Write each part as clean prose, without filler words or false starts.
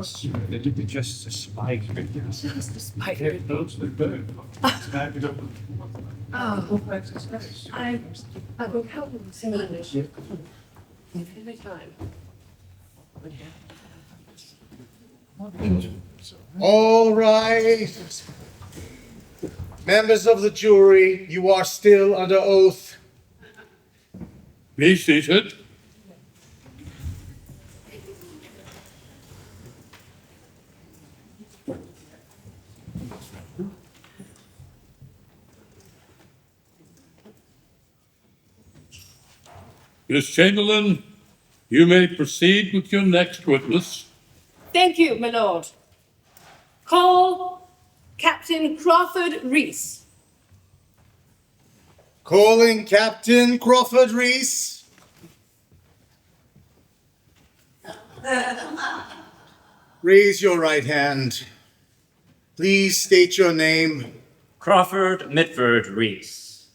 Just a spider. Just a spider. Oh, I will help him sing English. Every time. All right. Members of the jury, you are still under oath. Be seated. Miss Chamberlain, you may proceed with your next witness. Thank you, my lord. Call Captain Crawford Reese. Calling Captain Crawford Reese. Raise your right hand. Please state your name. Crawford Mitford Reese.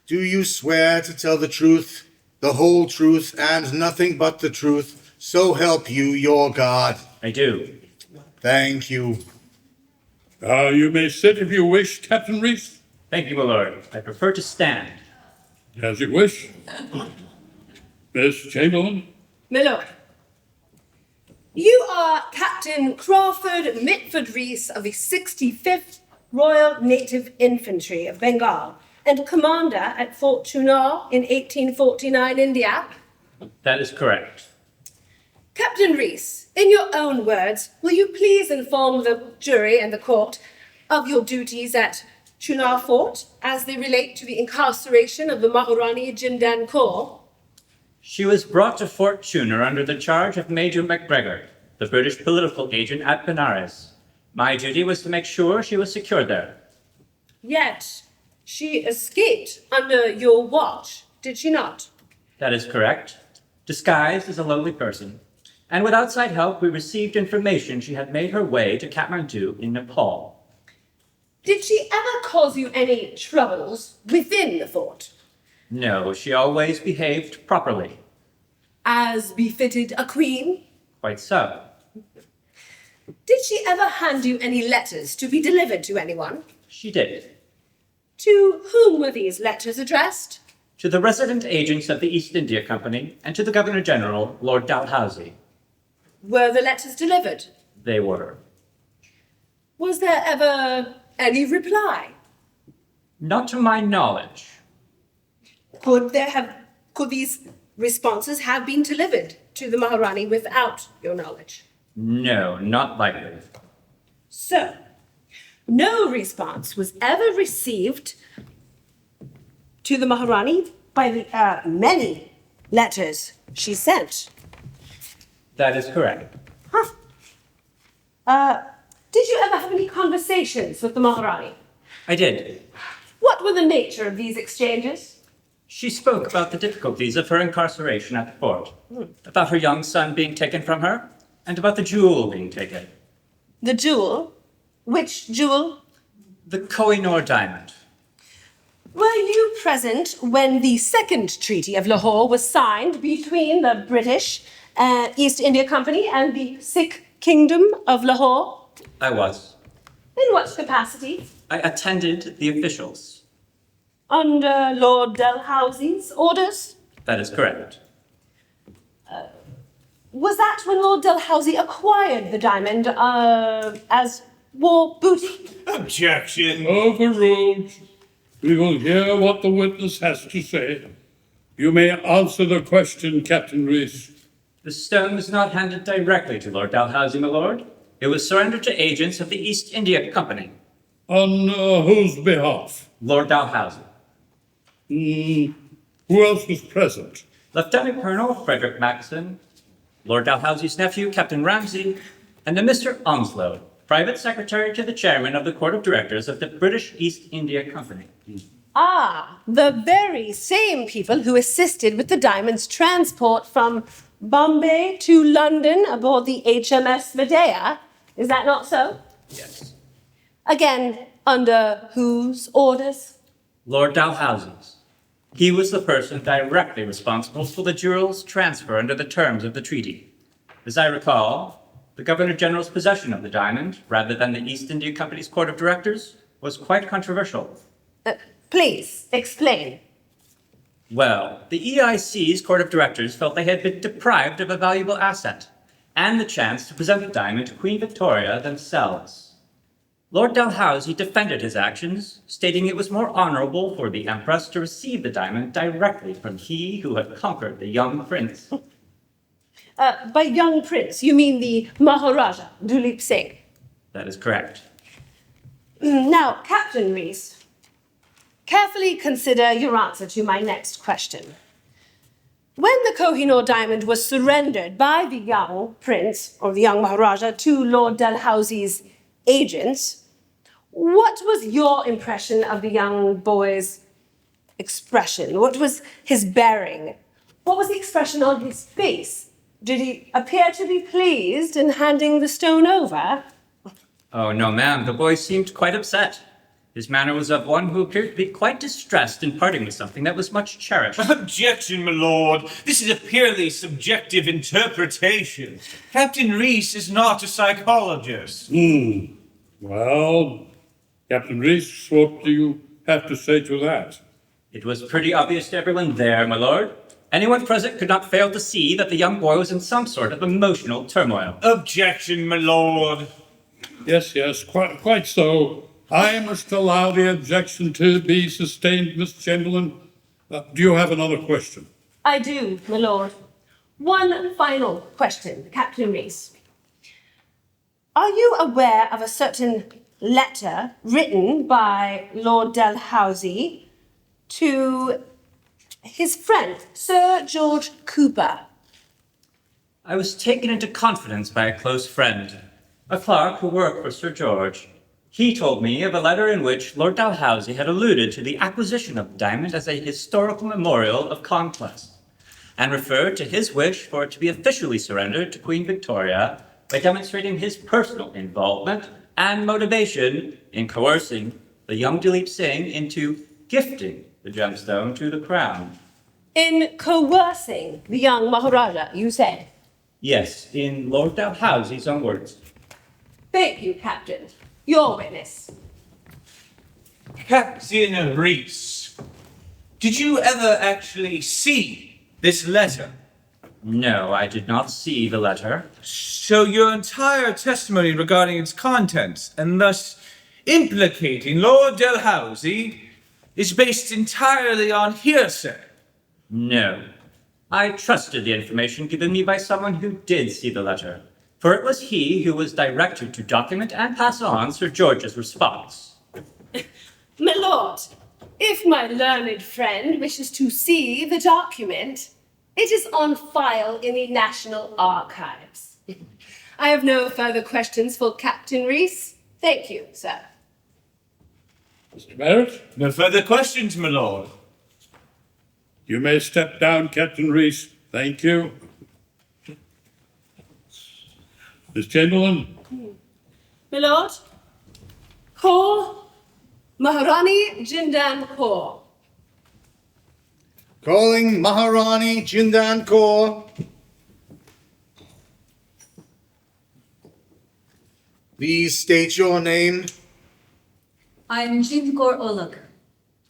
Do you swear to tell the truth, the whole truth, and nothing but the truth, so help you your God? I do. Thank you. You may sit if you wish, Captain Reese. Thank you, my lord. I prefer to stand. As you wish. Miss Chamberlain. My lord. You are Captain Crawford Mitford Reese of the 65th Royal Native Infantry of Bengal and commander at Fort Chunar in 1849, India. That is correct. Captain Reese, in your own words, will you please inform the jury and the court of your duties at Chunar Fort as they relate to the incarceration of the Maharani Jindan Kaur? She was brought to Fort Chunar under the charge of Major MacGregor, the British political agent at Benares. My duty was to make sure she was secure there. Yet, she escaped under your watch, did she not? That is correct. Disguised as a lowly person. And with outside help, we received information she had made her way to Kathmandu in Nepal. Did she ever cause you any troubles within the fort? No, she always behaved properly. As befitted a queen? Quite so. Did she ever hand you any letters to be delivered to anyone? She did. To whom were these letters addressed? To the resident agents of the East India Company and to the Governor General, Lord Dalhousie. Were the letters delivered? They were. Was there ever any reply? Not to my knowledge. Could these responses have been delivered to the Maharani without your knowledge? No, not likely. So, no response was ever received to the Maharani by the many letters she sent. That is correct. Did you ever have any conversations with the Maharani? I did. What were the nature of these exchanges? She spoke about the difficulties of her incarceration at the fort, about her young son being taken from her, and about the jewel being taken. The jewel? Which jewel? The Koh-I-Noor Diamond. Were you present when the second Treaty of Lahore was signed between the British East India Company and the Sikh Kingdom of Lahore? I was. In what capacity? I attended the officials. Under Lord Dalhousie's orders? That is correct. Was that when Lord Dalhousie acquired the diamond as war booty? Objection. Overruled. We will hear what the witness has to say. You may answer the question, Captain Reese. The stone was not handed directly to Lord Dalhousie, my lord. It was surrendered to agents of the East India Company. On whose behalf? Lord Dalhousie. Who else was present? Lieutenant Colonel Frederick Maxson, Lord Dalhousie's nephew, Captain Ramsay, and a Mr. Onslow, private secretary to the chairman of the Court of Directors of the British East India Company. Ah, the very same people who assisted with the diamond's transport from Bombay to London aboard the HMS Medea. Is that not so? Yes. Again, under whose orders? Lord Dalhousie's. He was the person directly responsible for the jewel's transfer under the terms of the treaty. As I recall, the Governor General's possession of the diamond, rather than the East India Company's Court of Directors, was quite controversial. Please, explain. Well, the EIC's Court of Directors felt they had been deprived of a valuable asset and the chance to present the diamond to Queen Victoria themselves. Lord Dalhousie defended his actions, stating it was more honorable for the Empress to receive the diamond directly from he who had conquered the young prince. By young prince, you mean the Maharaja, Duleep Singh. That is correct. Now, Captain Reese, carefully consider your answer to my next question. When the Koh-I-Noor Diamond was surrendered by the young prince, or the young Maharaja, to Lord Dalhousie's agents, what was your impression of the young boy's expression? What was his bearing? What was the expression on his face? Did he appear to be pleased in handing the stone over? Oh, no, ma'am. The boy seemed quite upset. His manner was of one who appeared to be quite distressed in parting with something that was much cherished. Objection, my lord. This is a purely subjective interpretation. Captain Reese is not a psychologist. Well, Captain Reese, what do you have to say to that? It was pretty obvious to everyone there, my lord. Anyone present could not fail to see that the young boy was in some sort of emotional turmoil. Objection, my lord. Yes, quite so. I must allow the objection to be sustained, Miss Chamberlain. Do you have another question? I do, my lord. One final question, Captain Reese. Are you aware of a certain letter written by Lord Dalhousie to his friend, Sir George Cooper? I was taken into confidence by a close friend, a clerk who worked for Sir George. He told me of a letter in which Lord Dalhousie had alluded to the acquisition of the diamond as a historical memorial of conquest, and referred to his wish for it to be officially surrendered to Queen Victoria by demonstrating his personal involvement and motivation in coercing the young Duleep Singh into gifting the gemstone to the crown. In coercing the young Maharaja, you said? Yes, in Lord Dalhousie's own words. Thank you, Captain. Your witness. Captain Reese, did you ever actually see this letter? No, I did not see the letter. So your entire testimony regarding its contents, and thus implicating Lord Dalhousie, is based entirely on hearsay? No. I trusted the information given me by someone who did see the letter, for it was he who was directed to document and pass on Sir George's response. My lord, if my learned friend wishes to see the document, it is on file in the National Archives. I have no further questions for Captain Reese. Thank you, sir. Mr. Barrett, No further questions, my lord. you may step down, Captain Reese. Thank you. Miss Chamberlain, My lord, call Maharani Jindan Kaur. Calling Maharani Jindan Kaur. Please state your name. I am Jit Kaur Olak,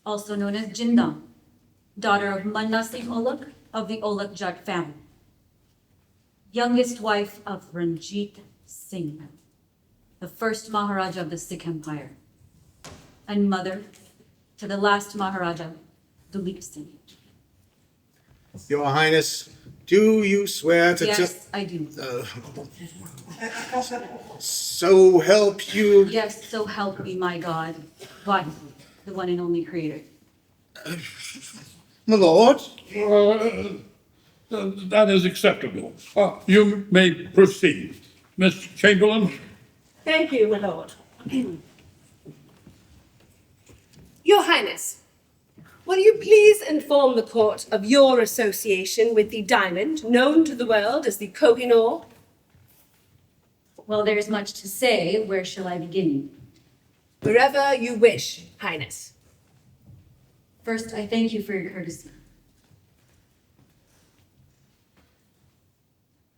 also known as Jindam, daughter of Manna Singh Olak of the Olak Jat family, youngest wife of Ranjit Singh, the first Maharaja of the Sikh Empire, and mother to the last Maharaja, Duleep Singh. Your Highness, do you swear to Yes, I do. so help you? Yes, so help me, my God, Vaheguru, the one and only Creator. My lord? that is acceptable. You may proceed. Miss Chamberlain, Thank you, my lord. Your Highness, will you please inform the court of your association with the diamond known to the world as the Koh-I-Noor? Well, there is much to say. Where shall I begin? Wherever you wish, Highness. First, I thank you for your courtesy.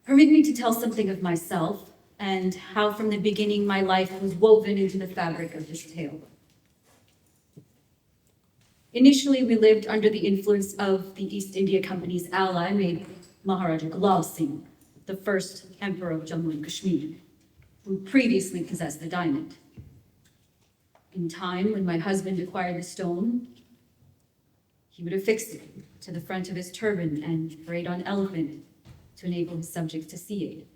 Permit me to tell something of myself and how from the beginning my life was woven into the fabric of this tale. Initially, we lived under the influence of the East India Company's ally, made Maharaja Gulab Singh, the first emperor of Jammu and Kashmir, who previously possessed the diamond. In time, when my husband acquired the stone, he would affix it to the front of his turban and parade on elephant to enable his subjects to see it.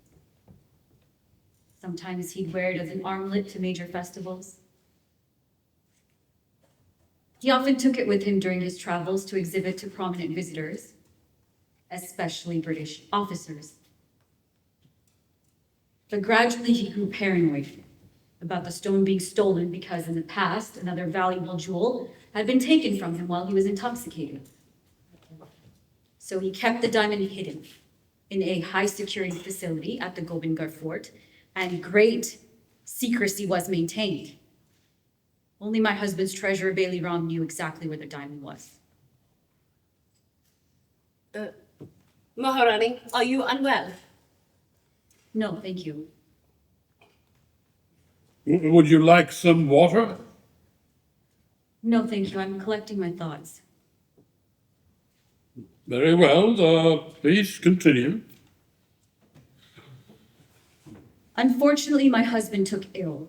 Sometimes he'd wear it as an armlet to major festivals. He often took it with him during his travels to exhibit to prominent visitors, especially British officers. But gradually he grew paranoid about the stone being stolen because in the past, another valuable jewel had been taken from him while he was intoxicated. So he kept the diamond hidden in a high-security facility at the Gobindgarh Fort, and great secrecy was maintained. Only my husband's treasurer, Bailey Ram, knew exactly where the diamond was. Maharani, are you unwell? No, thank you. Would you like some water? No, thank you. I'm collecting my thoughts. Very well. Please continue. Unfortunately, my husband took ill.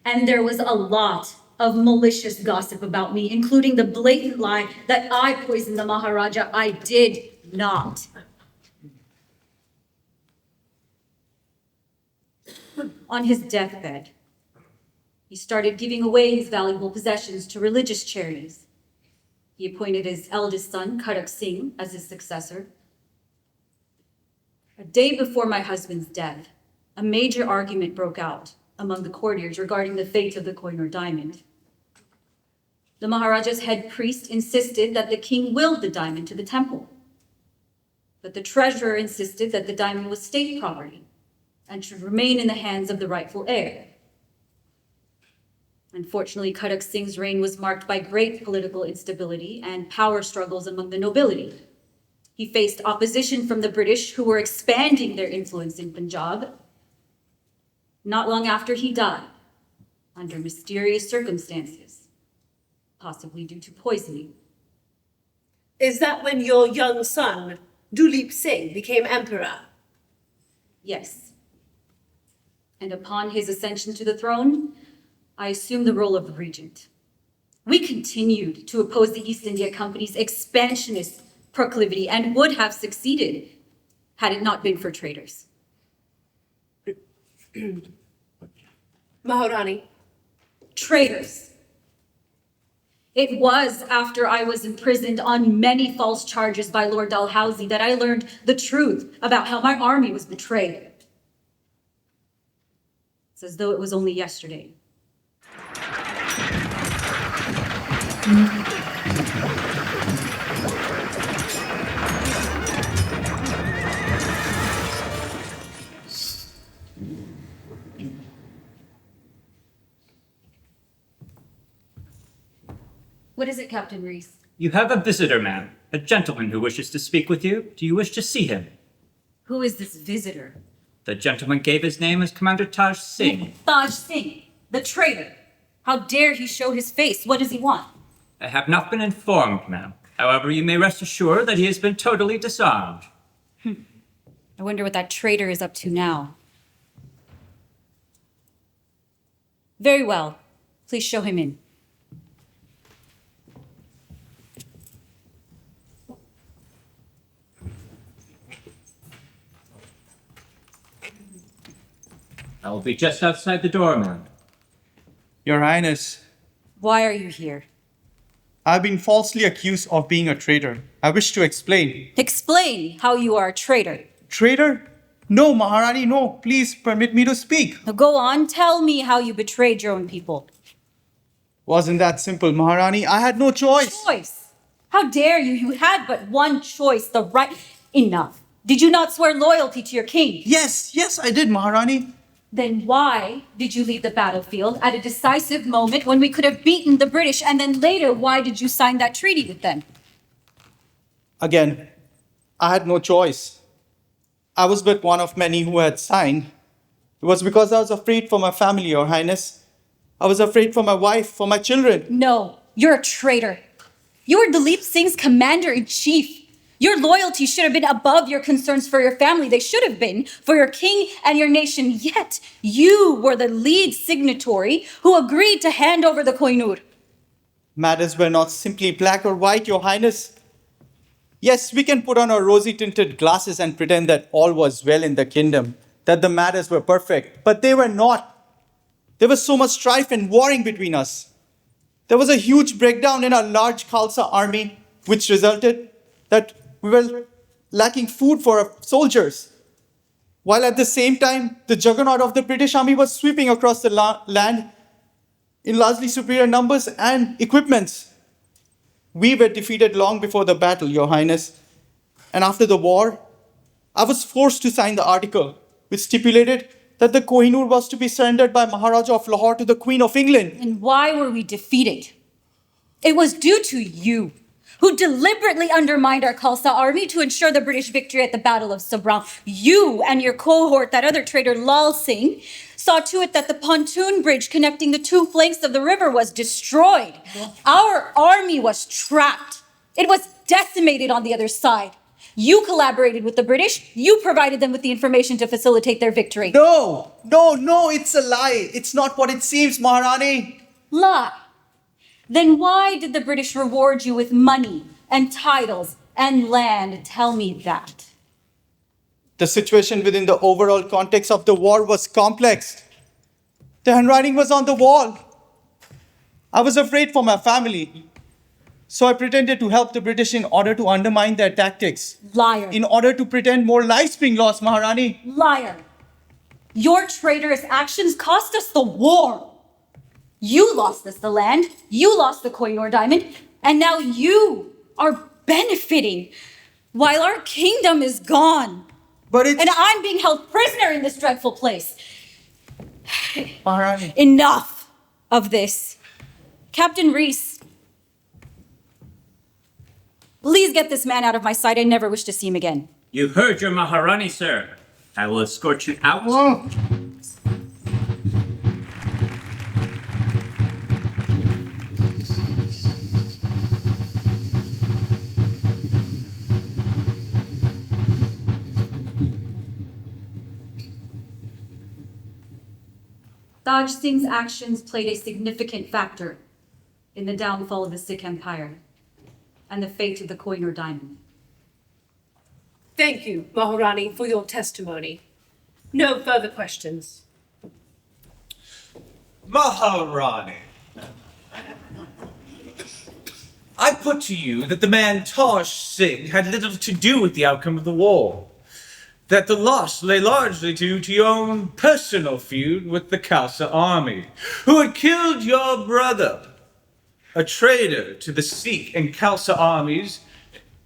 And there was a lot of malicious gossip about me, including the blatant lie that I poisoned the Maharaja. I did not. On his deathbed, he started giving away his valuable possessions to religious charities. He appointed his eldest son, Karak Singh, as his successor. A day before my husband's death, a major argument broke out among the courtiers regarding the fate of the Koh-I-Noor Diamond. The Maharaja's head priest insisted that the king willed the diamond to the temple. But the treasurer insisted that the diamond was state property and should remain in the hands of the rightful heir. Unfortunately, Karak Singh's reign was marked by great political instability and power struggles among the nobility. He faced opposition from the British, who were expanding their influence in Punjab. Not long after he died, under mysterious circumstances, possibly due to poisoning. Is that when your young son, Duleep Singh, became emperor? Yes. And upon his ascension to the throne, I assumed the role of regent. We continued to oppose the East India Company's expansionist proclivity and would have succeeded had it not been for traitors. Maharani. Traitors. It was after I was imprisoned on many false charges by Lord Dalhousie that I learned the truth about how my army was betrayed. It's as though it was only yesterday. What is it, Captain Reese? You have a visitor, ma'am. A gentleman who wishes to speak with you. Do you wish to see him? Who is this visitor? The gentleman gave his name as Commander Taj Singh. Taj Singh, the traitor. How dare he show his face? What does he want? I have not been informed, ma'am. However, you may rest assured that he has been totally disarmed. I wonder what that traitor is up to now. Very well. Please show him in. I will be just outside the door, ma'am. Your Highness, Why are you here? I've been falsely accused of being a traitor. I wish to explain. Explain how you are a traitor. Traitor? No, Maharani, no. Please permit me to speak. Now go on, tell me how you betrayed your own people. Wasn't that simple, Maharani? I had no choice. Choice? How dare you? You had but one choice, the right... Enough. Did you not swear loyalty to your king? Yes, I did, Maharani. Then why did you leave the battlefield at a decisive moment when we could have beaten the British? And then later, why did you sign that treaty with them? Again, I had no choice. I was but one of many who had signed. It was because I was afraid for my family, Your Highness. I was afraid for my wife, for my children. No, you're a traitor. You were Dalip Singh's commander-in-chief. Your loyalty should have been above your concerns for your family. They should have been for your king and your nation. Yet, you were the lead signatory who agreed to hand over the Koh-I-Noor. Matters were not simply black or white, Your Highness. Yes, we can put on our rosy-tinted glasses and pretend that all was well in the kingdom, that the matters were perfect, but they were not. There was so much strife and warring between us. There was a huge breakdown in our large Khalsa army, which resulted that we were lacking food for our soldiers. While at the same time, the juggernaut of the British army was sweeping across the land in largely superior numbers and equipments. We were defeated long before the battle, Your Highness. And after the war, I was forced to sign the article, which stipulated that the Koh-I-Noor was to be surrendered by Maharaja of Lahore to the Queen of England. And why were we defeated? It was due to you, who deliberately undermined our Khalsa army to ensure the British victory at the Battle of Sabran. You and your cohort, that other traitor Lal Singh, saw to it that the pontoon bridge connecting the two flanks of the river was destroyed. Our army was trapped. It was decimated on the other side. You collaborated with the British. You provided them with the information to facilitate their victory. No, it's a lie. It's not what it seems, Maharani. Lie. Then why did the British reward you with money and titles and land? Tell me that. The situation within the overall context of the war was complex. The handwriting was on the wall. I was afraid for my family. So I pretended to help the British in order to undermine their tactics. Liar. In order to pretend more lives being lost, Maharani. Liar. Your traitorous actions cost us the war. You lost us the land, you lost the Koh-I-Noor Diamond, and now you are benefiting while our kingdom is gone. But it's... And I'm being held prisoner in this dreadful place. Maharani. Enough of this. Captain Reese, please get this man out of my sight. I never wish to see him again. You heard your Maharani, sir. I will escort you out. Whoa. Taj Singh's actions played a significant factor in the downfall of the Sikh Empire and the fate of the Koh-I-Noor Diamond. Thank you, Maharani, for your testimony. No further questions. Maharani, I put to you that the man Taj Singh had little to do with the outcome of the war. That the loss lay largely due to your own personal feud with the Khalsa army, who had killed your brother, a traitor to the Sikh and Khalsa armies,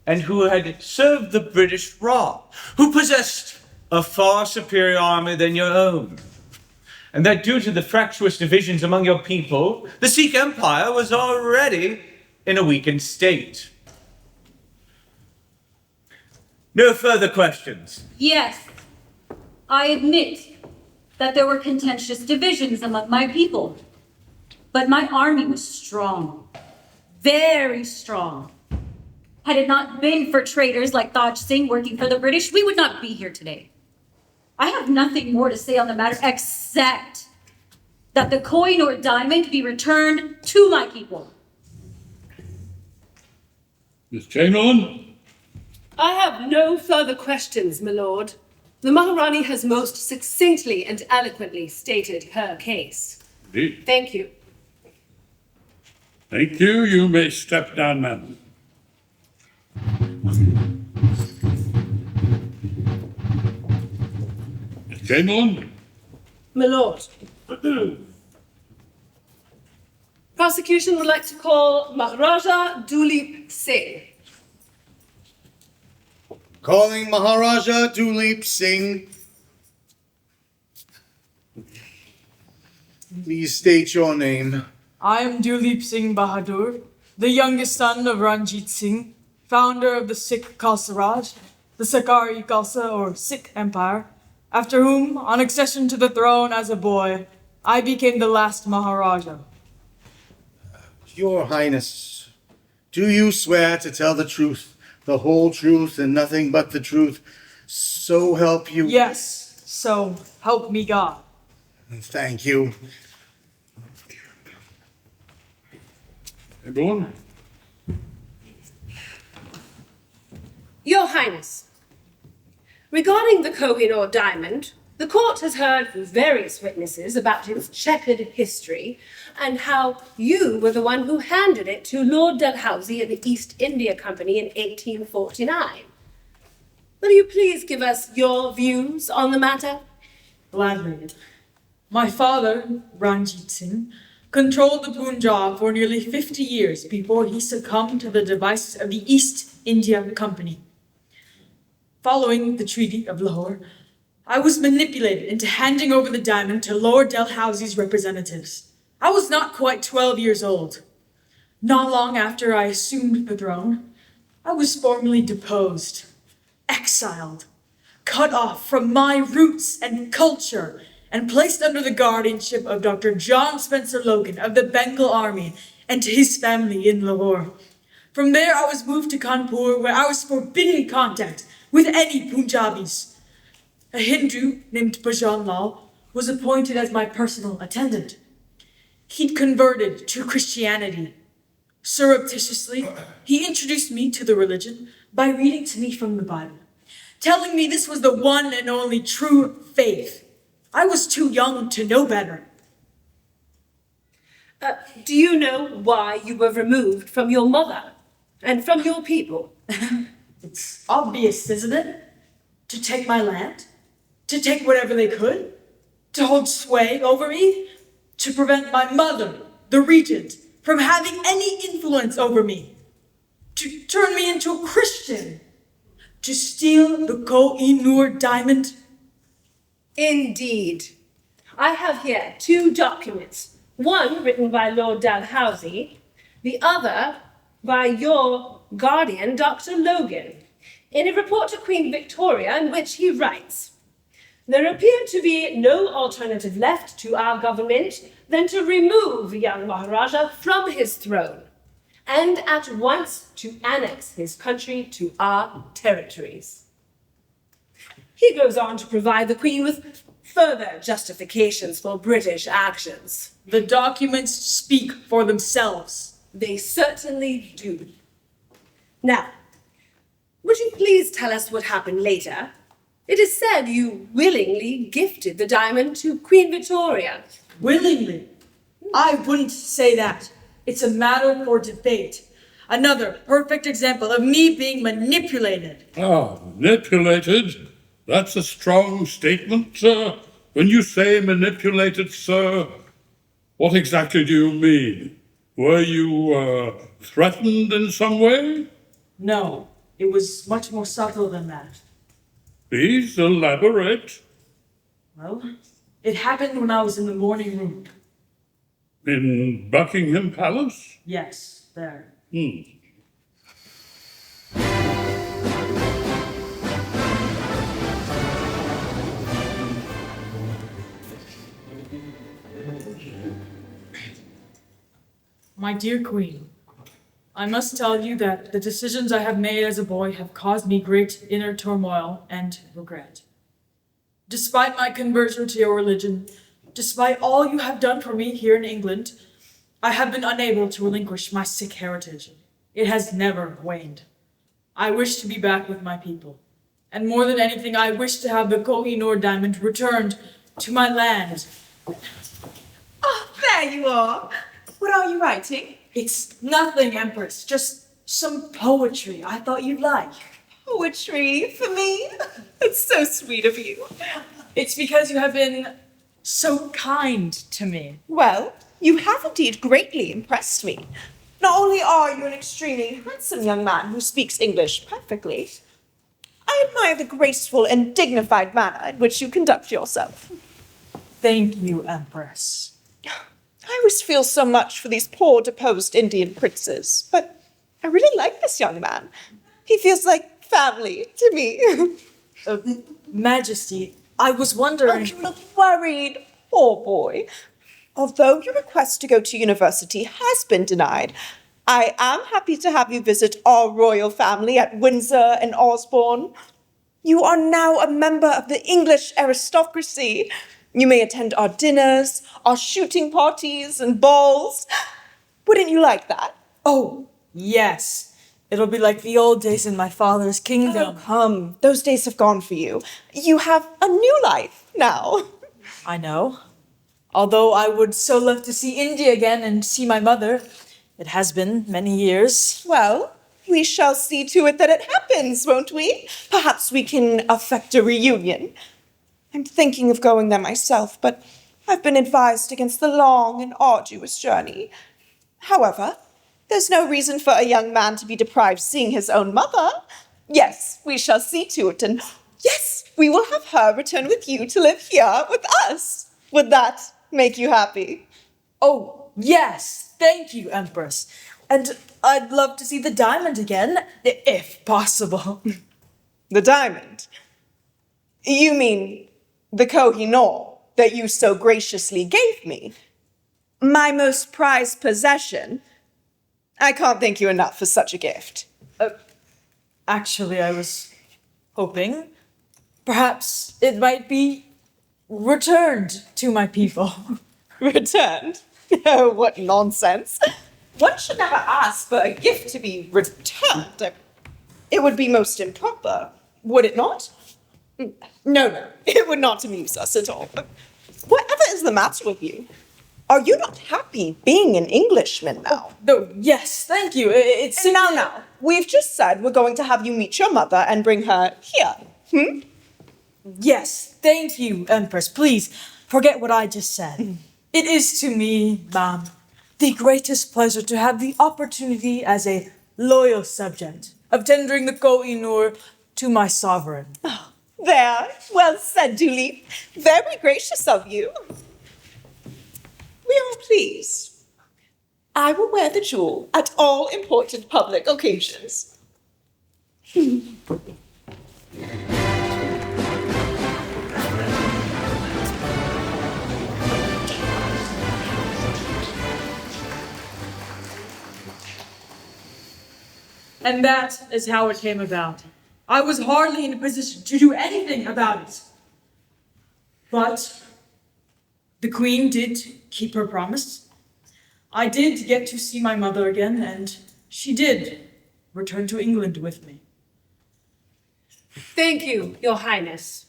and who had served the British Raj, who possessed a far superior army than your own. And that due to the fractious divisions among your people, the Sikh Empire was already in a weakened state. No further questions. Yes, I admit that there were contentious divisions among my people, but my army was strong, very strong. Had it not been for traitors like Taj Singh working for the British, we would not be here today. I have nothing more to say on the matter except that the Koh-I-Noor Diamond be returned to my people. Miss Chamberlain? I have no further questions, my lord. The Maharani has most succinctly and eloquently stated her case. Indeed. Thank you. Thank you. You may step down, madam. Miss Chamberlain? My lord. Prosecution would like to call Maharaja Dulip Singh. Calling Maharaja Dulip Singh. Please state your name. I am Dulip Singh Bahadur, the youngest son of Ranjit Singh, founder of the Sikh Khalsa Raj, the Sakari Khalsa or Sikh Empire, after whom, on accession to the throne as a boy, I became the last Maharaja. Your Highness, do you swear to tell the truth, the whole truth, and nothing but the truth, so help you? Yes, so help me God. Thank you. Everyone? Your Highness, regarding the Koh-I-Noor Diamond, the court has heard from various witnesses about its checkered history and how you were the one who handed it to Lord Dalhousie of the East India Company in 1849. Will you please give us your views on the matter? Gladly. My father, Ranjit Singh, controlled the Punjab for nearly 50 years before he succumbed to the devices of the East India Company. Following the Treaty of Lahore, I was manipulated into handing over the diamond to Lord Dalhousie's representatives. I was not quite 12 years old. Not long after I assumed the throne, I was formally deposed, exiled, cut off from my roots and culture, and placed under the guardianship of Dr. John Spencer Logan of the Bengal Army and his family in Lahore. From there, I was moved to Kanpur, where I was forbidden contact with any Punjabis. A Hindu named Bhajan Lal was appointed as my personal attendant. He'd converted to Christianity. Surreptitiously, he introduced me to the religion by reading to me from the Bible, telling me this was the one and only true faith. I was too young to know better. Do you know why you were removed from your mother and from your people? It's obvious, isn't it? To take my land, to take whatever they could, to hold sway over me, to prevent my mother, the regent, from having any influence over me, to turn me into a Christian, to steal the Koh-I-Noor Diamond. Indeed. I have here 2 documents, one written by Lord Dalhousie, the other by your guardian, Dr. Logan, in a report to Queen Victoria in which he writes, "There appeared to be no alternative left to our government than to remove young Maharaja from his throne and at once to annex his country to our territories." He goes on to provide the Queen with further justifications for British actions. The documents speak for themselves. They certainly do. Now, would you please tell us what happened later? It is said you willingly gifted the diamond to Queen Victoria. Willingly. I wouldn't say that. It's a matter for debate. Another perfect example of me being manipulated. Manipulated? That's a strong statement, sir. When you say manipulated, sir, what exactly do you mean? Were you threatened in some way? No, it was much more subtle than that. Please elaborate. Well, it happened when I was in the morning room. In Buckingham Palace? Yes, there. My dear Queen, I must tell you that the decisions I have made as a boy have caused me great inner turmoil and regret. Despite my conversion to your religion, despite all you have done for me here in England, I have been unable to relinquish my Sikh heritage. It has never waned. I wish to be back with my people. And more than anything, I wish to have the Koh-I-Noor Diamond returned to my land. Oh, there you are. What are you writing? It's nothing, Empress, just some poetry I thought you'd like. Poetry for me? It's so sweet of you. It's because you have been so kind to me. Well, you have indeed greatly impressed me. Not only are you an extremely handsome young man who speaks English perfectly, I admire the graceful and dignified manner in which you conduct yourself. Thank you, Empress. I always feel so much for these poor deposed Indian princes, but I really like this young man. He feels like family to me. Majesty, I was Oh, wondering. you look worried. Poor boy. Although your request to go to university has been denied, I am happy to have you visit our royal family at Windsor and Osborne. You are now a member of the English aristocracy. You may attend our dinners, our shooting parties, and balls. Wouldn't you like that? Oh, yes. It'll be like the old days in my father's Oh, kingdom. come. Those days have gone for you. You have a new life now. I know. Although I would so love to see India again and see my mother. It has been many years. Well, we shall see to it that it happens, won't we? Perhaps we can effect a reunion. I'm thinking of going there myself, but I've been advised against the long and arduous journey. However, there's no reason for a young man to be deprived seeing his own mother. Yes, we shall see to it, and yes, we will have her return with you to live here with us. Would that make you happy? Oh, yes. Thank you, Empress. And I'd love to see the diamond again, if possible. The diamond? You mean the Koh-I-Noor that you so graciously gave me? My most prized possession. I can't thank you enough for such a gift. Actually, I was hoping perhaps it might be returned to my people. Returned? Oh, what nonsense. One should never ask for a gift to be returned. It would be most improper, would it not? No, it would not amuse us at all. Whatever is the matter with you? Are you not happy being an Englishman now? No, yes, thank you. It's Now, we've just said we're going to have you meet your mother and bring her here. Yes, thank you, Empress. Please, forget what I just said. It is to me, ma'am, the greatest pleasure to have the opportunity as a loyal subject of tendering the Koh-I-Noor to my sovereign. There, well said, Dooley. Very gracious of you. We are pleased. I will wear the jewel at all important public occasions. And that is how it came about. I was hardly in a position to do anything about it. But the Queen did keep her promise. I did get to see my mother again, and she did return to England with me. Thank you, Your Highness.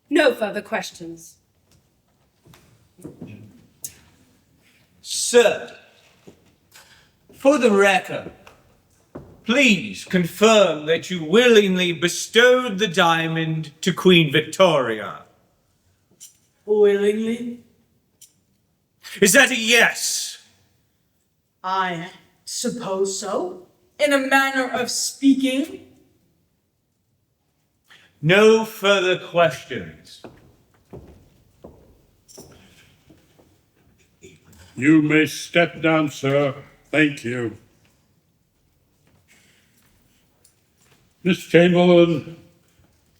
No further questions. Sir, for the record, please confirm that you willingly bestowed the diamond to Queen Victoria. Willingly, Is that a yes? I suppose so. In a manner of speaking. No further questions. You may step down, sir. Thank you. Miss Chamberlain,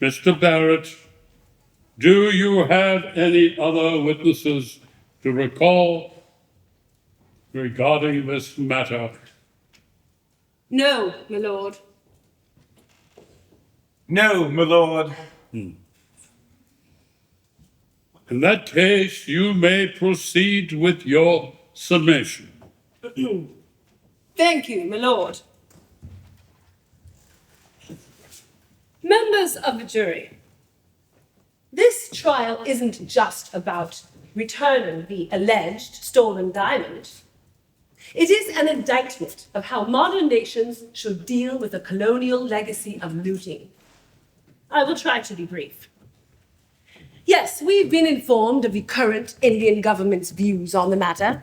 Mr. Barrett, do you have any other witnesses to recall regarding this matter? No, my lord. No, my lord. In that case, you may proceed with your summation. Thank you, my lord. Members of the jury, this trial isn't just about returning the alleged stolen diamond. It is an indictment of how modern nations should deal with a colonial legacy of looting. I will try to be brief. Yes, we've been informed of the current Indian government's views on the matter.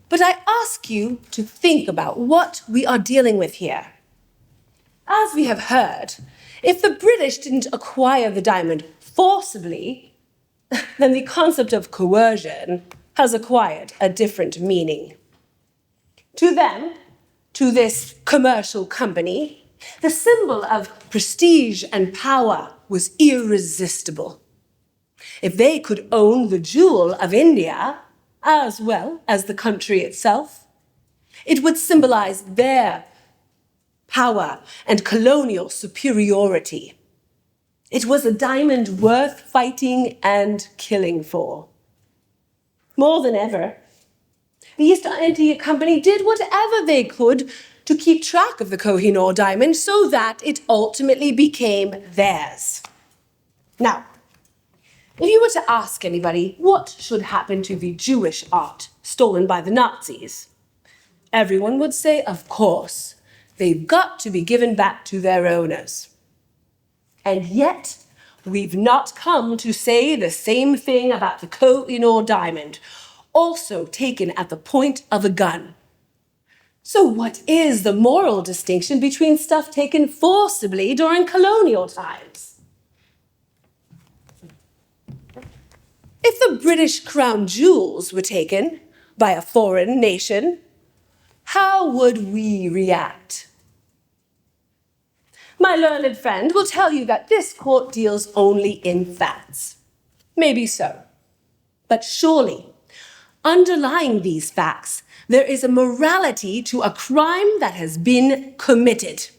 But I ask you to think about what we are dealing with here. As we have heard, if the British didn't acquire the diamond forcibly, then the concept of coercion has acquired a different meaning. To them, to this commercial company, the symbol of prestige and power was irresistible. If they could own the jewel of India, as well as the country itself, it would symbolize their power and colonial superiority. It was a diamond worth fighting and killing for. More than ever, the East India Company did whatever they could to keep track of the Koh-I-Noor Diamond so that it ultimately became theirs. Now, if you were to ask anybody what should happen to the Jewish art stolen by the Nazis, everyone would say, of course, they've got to be given back to their owners. And yet, we've not come to say the same thing about the Koh-I-Noor Diamond, also taken at the point of a gun. So what is the moral distinction between stuff taken forcibly during colonial times? If the British crown jewels were taken by a foreign nation, how would we react? My learned friend will tell you that this court deals only in facts. Maybe so. But surely, underlying these facts, there is a morality to a crime that has been committed.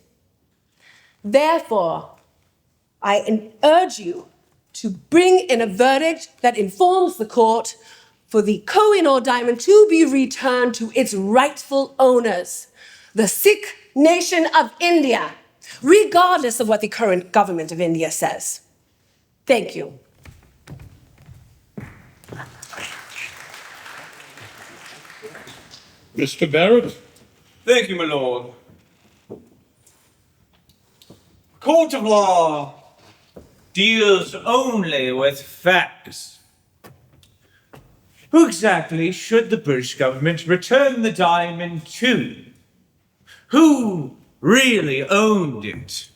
Therefore, I urge you to bring in a verdict that informs the court for the Koh-I-Noor Diamond to be returned to its rightful owners, the Sikh nation of India, regardless of what the current government of India says. Thank you. Mr. Barrett? Thank you, my lord. Court of law deals only with facts. Who exactly should the British government return the diamond to? Who really owned it?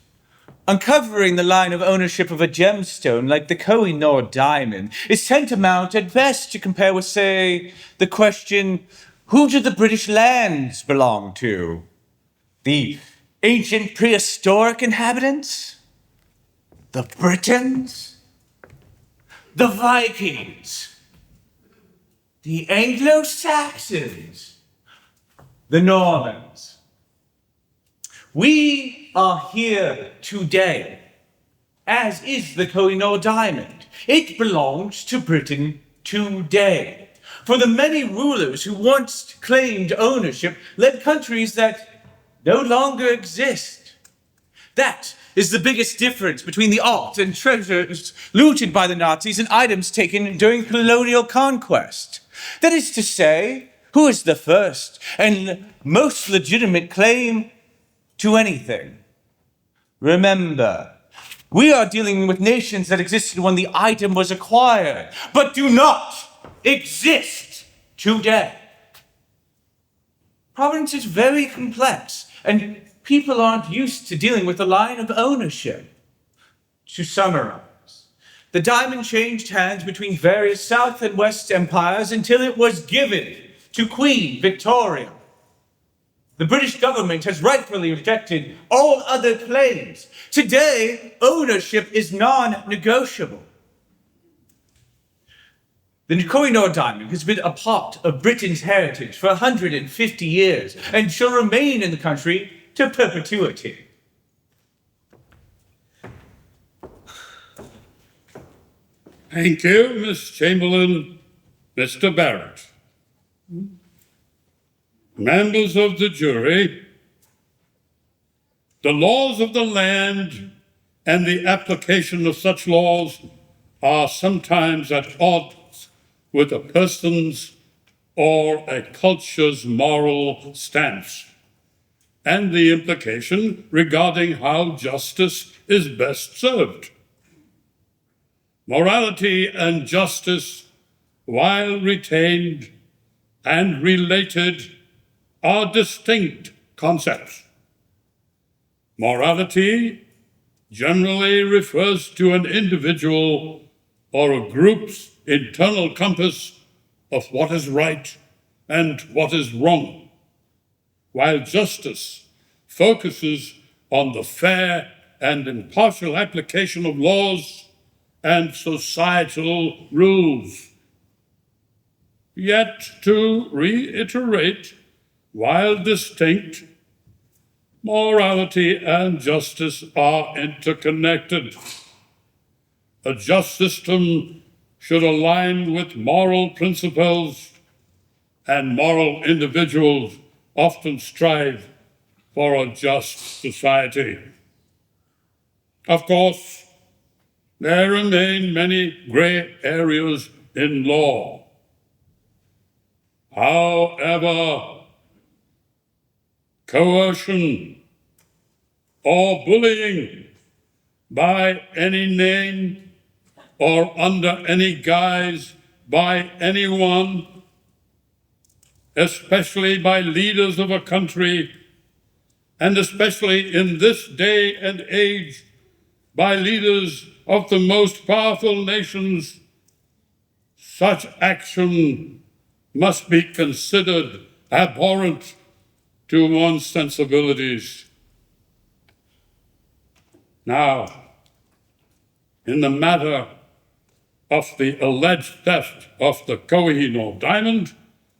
Uncovering the line of ownership of a gemstone like the Koh-I-Noor Diamond is tantamount at best to compare with, say, the question, who do the British lands belong to? The ancient prehistoric inhabitants? The Britons? The Vikings? The Anglo-Saxons? The Normans? We are here today, as is the Koh-I-Noor Diamond. It belongs to Britain today. For the many rulers who once claimed ownership led countries that no longer exist. That is the biggest difference between the art and treasures looted by the Nazis and items taken during colonial conquest. That is to say, who is the first and most legitimate claim to anything? Remember, we are dealing with nations that existed when the item was acquired, but do not exist today. Provenance is very complex, and people aren't used to dealing with the line of ownership. To summarize, the diamond changed hands between various South and West empires until it was given to Queen Victoria. The British government has rightfully rejected all other claims. Today, ownership is non-negotiable. The Koh-I-Noor Diamond has been a part of Britain's heritage for 150 years and shall remain in the country to perpetuity. Thank you, Miss Chamberlain. Mr. Barrett. Members of the jury, the laws of the land and the application of such laws are sometimes at odds with a person's or a culture's moral stance, and the implication regarding how justice is best served. Morality and justice, while retained and related, are distinct concepts. Morality generally refers to an individual or a group's internal compass of what is right and what is wrong, while justice focuses on the fair and impartial application of laws and societal rules. Yet, to reiterate, while distinct, morality and justice are interconnected. A just system should align with moral principles, and moral individuals often strive for a just society. Of course, there remain many gray areas in law. However, coercion or bullying by any name or under any guise by anyone, especially by leaders of a country, and especially in this day and age by leaders of the most powerful nations, such action must be considered abhorrent to one's sensibilities. Now, in the matter of the alleged theft of the Koh-I-Noor Diamond,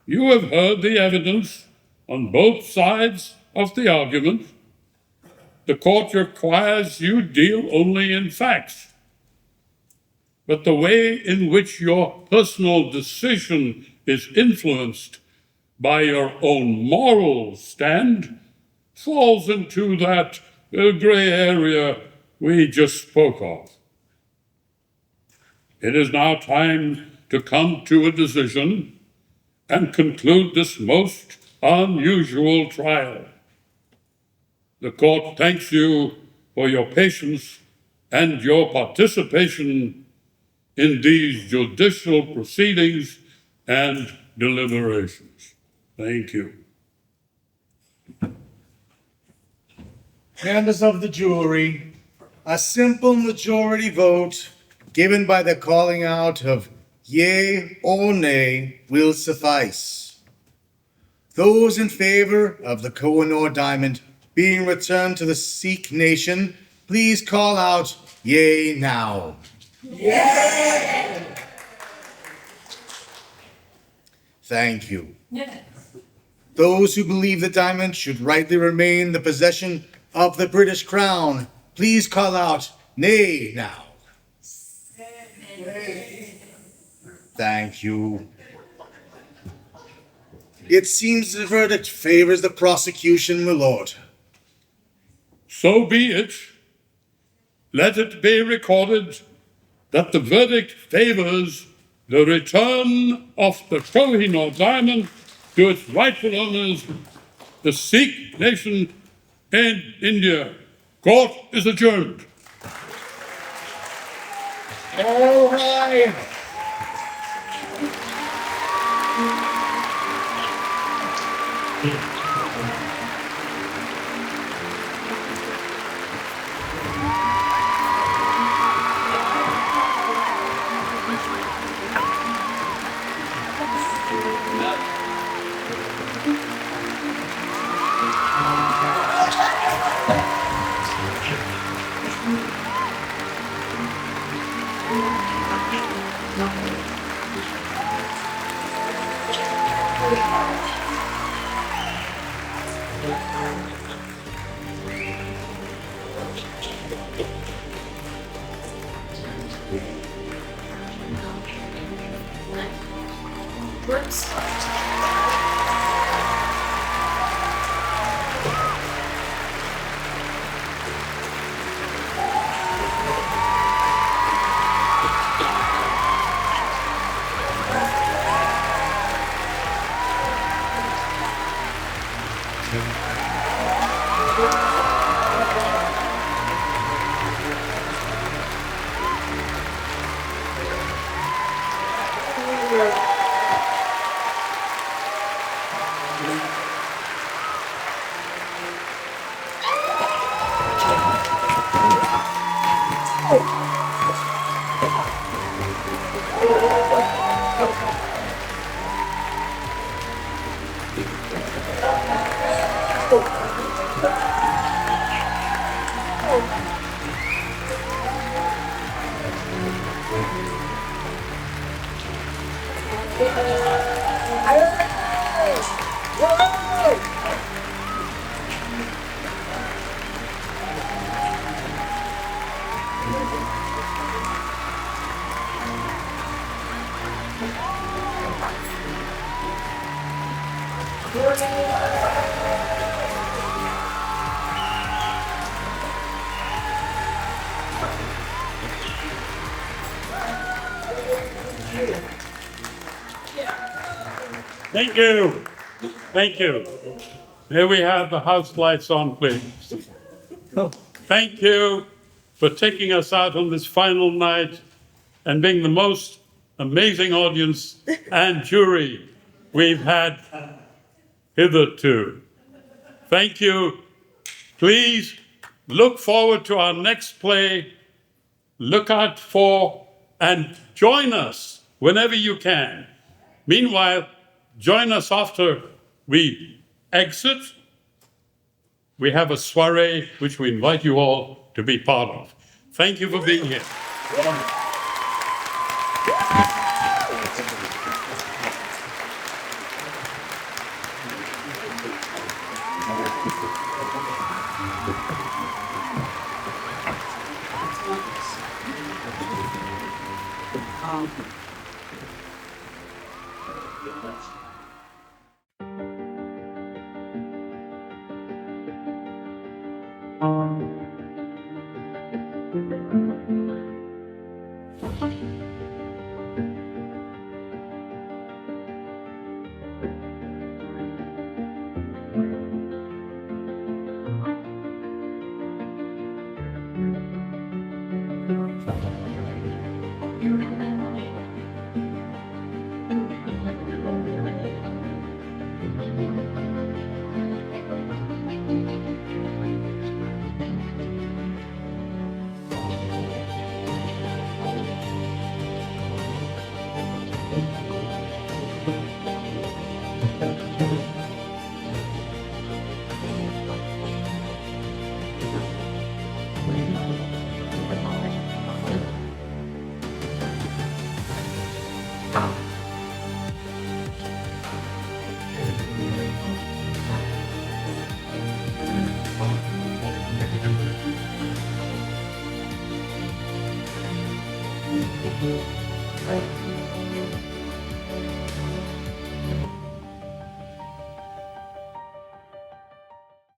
you have heard the evidence on both sides of the argument. The court requires you deal only in facts. But the way in which your personal decision is influenced by your own moral stand falls into that gray area we just spoke of. It is now time to come to a decision and conclude this most unusual trial. The court thanks you for your patience and your participation in these judicial proceedings and deliberations. Thank you. Members of the jury, a simple majority vote given by the calling out of yea or nay will suffice. Those in favor of the Koh-I-Noor Diamond being returned to the Sikh nation, please call out yea now. Yay! Thank you. Those who believe the diamond should rightly remain the possession of the British Crown, please call out nay now. Thank you. It seems the verdict favors the prosecution, my lord. So be it. Let it be recorded that the verdict favors the return of the Koh-I-Noor Diamond to its rightful owners, the Sikh nation in India. Court is adjourned. All right. Thank you. Thank you. Here we have the house lights on, please. Thank you for taking us out on this final night and being the most amazing audience and jury we've had hitherto. Thank you. Please look forward to our next play. Look out for and join us whenever you can. Meanwhile, join us after we exit. We have a soiree which we invite you all to be part of. Thank you for being here.